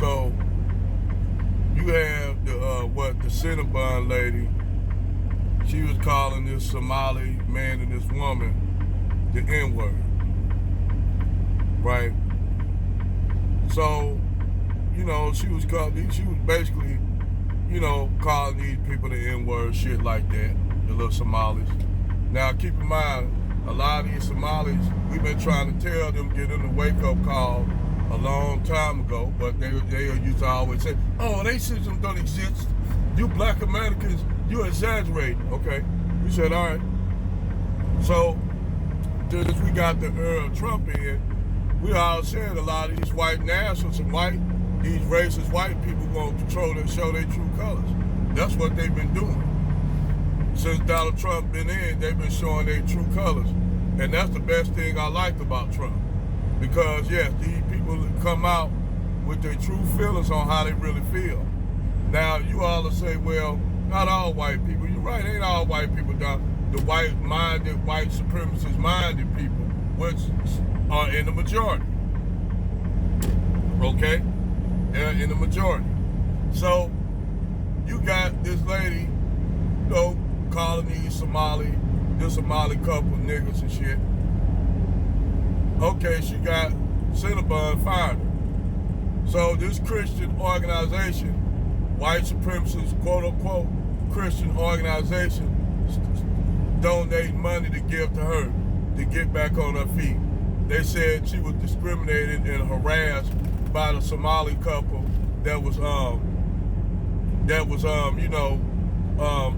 So you have the Cennabun lady. She was calling this Somali man and this woman the N-word, right? So, she was basically, calling these people the N-word, shit like that, the little Somalis. Now, keep in mind, a lot of these Somalis, we've been trying to tell them, get them a wake-up call a long time ago, but they used to always say, oh, racism don't exist. You black Americans, you exaggerating. Okay, we said, all right. So, since we got the Trump in, we all said a lot of these white nationalists and these racist white people want to control and show their true colors. That's what they've been doing. Since Donald Trump been in, they've been showing their true colors. And that's the best thing I liked about Trump. Because, yes, these people come out with their true feelings on how they really feel. Now, you all will say, well, not all white people. You're right, ain't all white people down. The white-minded, white supremacist-minded people, which are in the majority. Okay? They're in the majority. So, you got this lady, calling this Somali couple niggas and shit. Okay, she got Cennabun fired her. So this Christian organization, white supremacist, quote unquote, Christian organization, donate money to give to her to get back on her feet. They said she was discriminated and harassed by the Somali couple that was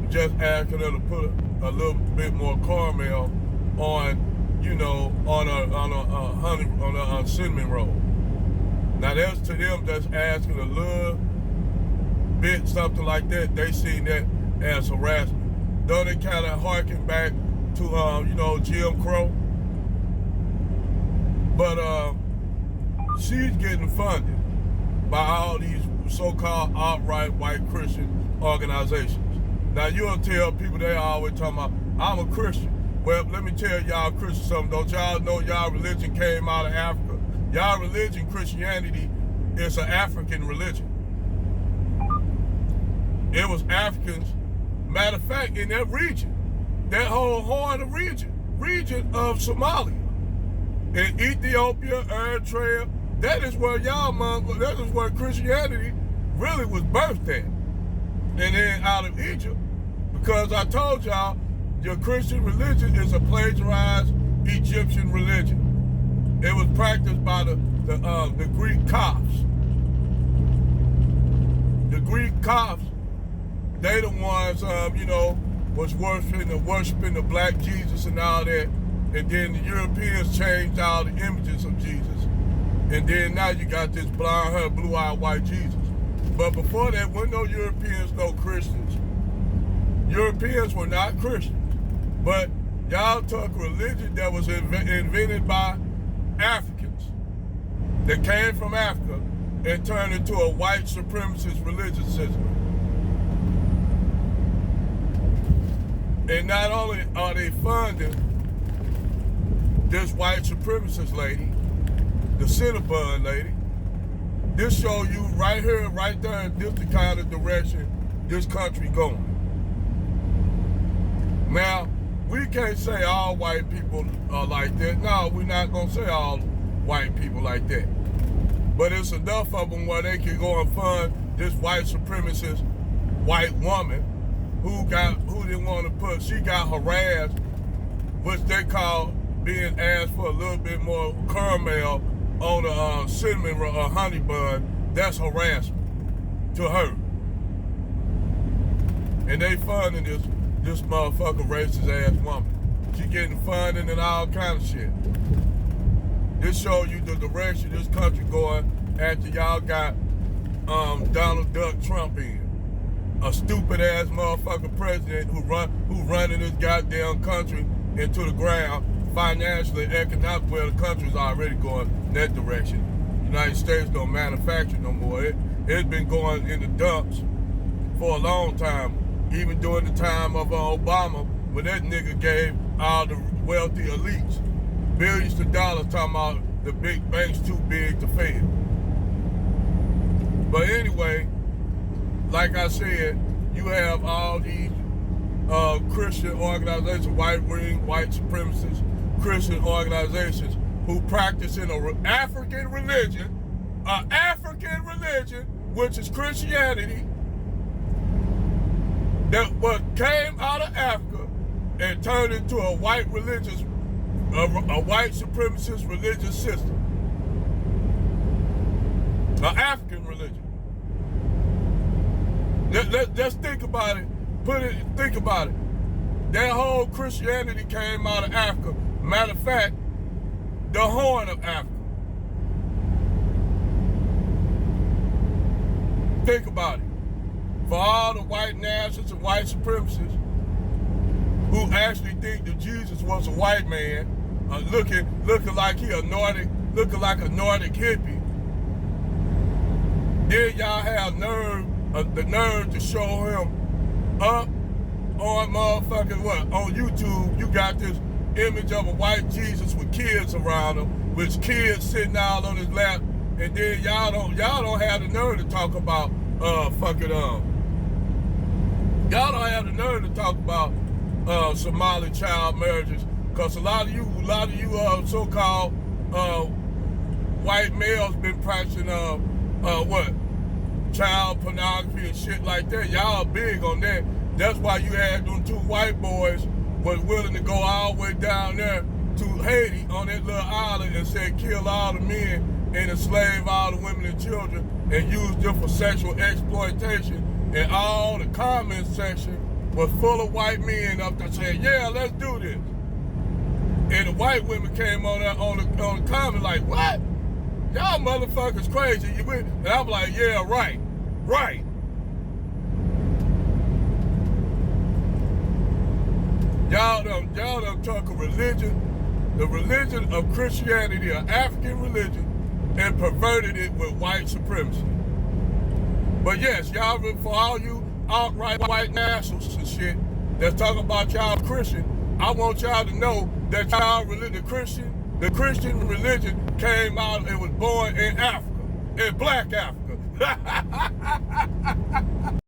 just asking her to put a little bit more caramel on, on a cinnamon roll. Now that's to them that's asking a little bit, something like that. They seen that as harassment. Don't it kind of harken back to, Jim Crow? But she's getting funded by all these so-called outright white Christian organizations. Now, you'll tell people, they always talking about, I'm a Christian. Well, let me tell y'all Christians something. Don't y'all know y'all religion came out of Africa? Y'all religion, Christianity, is an African religion. It was Africans, matter of fact, in that region, that whole Horn of region of Somalia, in Ethiopia, Eritrea, that is where that is where Christianity really was birthed at. And then out of Egypt, because I told y'all, your Christian religion is a plagiarized Egyptian religion. It was practiced by the Greek Copts. The Greek Copts, they the ones, was worshiping the black Jesus and all that. And then the Europeans changed all the images of Jesus. And then now you got this blonde-haired, blue-eyed white Jesus. But before that, weren't no Europeans, no Christians. Europeans were not Christians. But y'all took religion that was invented by Africans, that came from Africa, and turned into a white supremacist religious system. And not only are they funding this white supremacist lady, the Cennabun lady, this show you right here, right there, this the kind of direction this country going. Now, we can't say all white people are like that. No, we're not gonna say all white people like that. But it's enough of them where they can go and fund this white supremacist white woman who didn't want to put, she got harassed, which they call being asked for a little bit more caramel on a cinnamon or a honey bun. That's harassment to her. And they funding this motherfucker racist ass woman. She getting funding and all kind of shit. This show you the direction this country going after y'all got Donald Duck Trump in. A stupid ass motherfucker president who running this goddamn country into the ground financially, economically. Well, the country's already going in that direction. The United States don't manufacture no more. It's been going in the dumps for a long time, even during the time of Obama, when that nigga gave all the wealthy elites billions of dollars talking about the big banks too big to fail. But anyway, like I said, you have all these Christian organizations, white wing, white supremacists, Christian organizations who practice in an African religion, which is Christianity, that what came out of Africa and turned into a white religious, a white supremacist religious system, an African religion. Let's think about it. Think about it. That whole Christianity came out of Africa. Matter of fact, the Horn of Africa. Think about it. For all the white nationalists and white supremacists who actually think that Jesus was a white man, looking like he anointed, looking like a Nordic hippie, then y'all have the nerve to show him up on motherfucking what? On YouTube, you got this image of a white Jesus with kids around him, with kids sitting out on his lap, and then y'all don't have the nerve to talk about y'all don't have the nerve to talk about Somali child marriages, because a lot of you so-called white males been practicing child pornography and shit like that. Y'all big on that. That's why you had them two white boys was willing to go all the way down there to Haiti on that little island and said kill all the men and enslave all the women and children and use them for sexual exploitation. And all the comment section was full of white men up there saying, yeah, let's do this. And the white women came on there on the comment like, what? Y'all motherfuckers crazy. And I'm like, yeah, right. Y'all done took a religion, the religion of Christianity, an African religion, and perverted it with white supremacy. But yes, y'all, for all you outright white nationalists and shit that's talking about y'all Christian, I want y'all to know that y'all religion, the Christian religion came out and was born in Africa, in black Africa.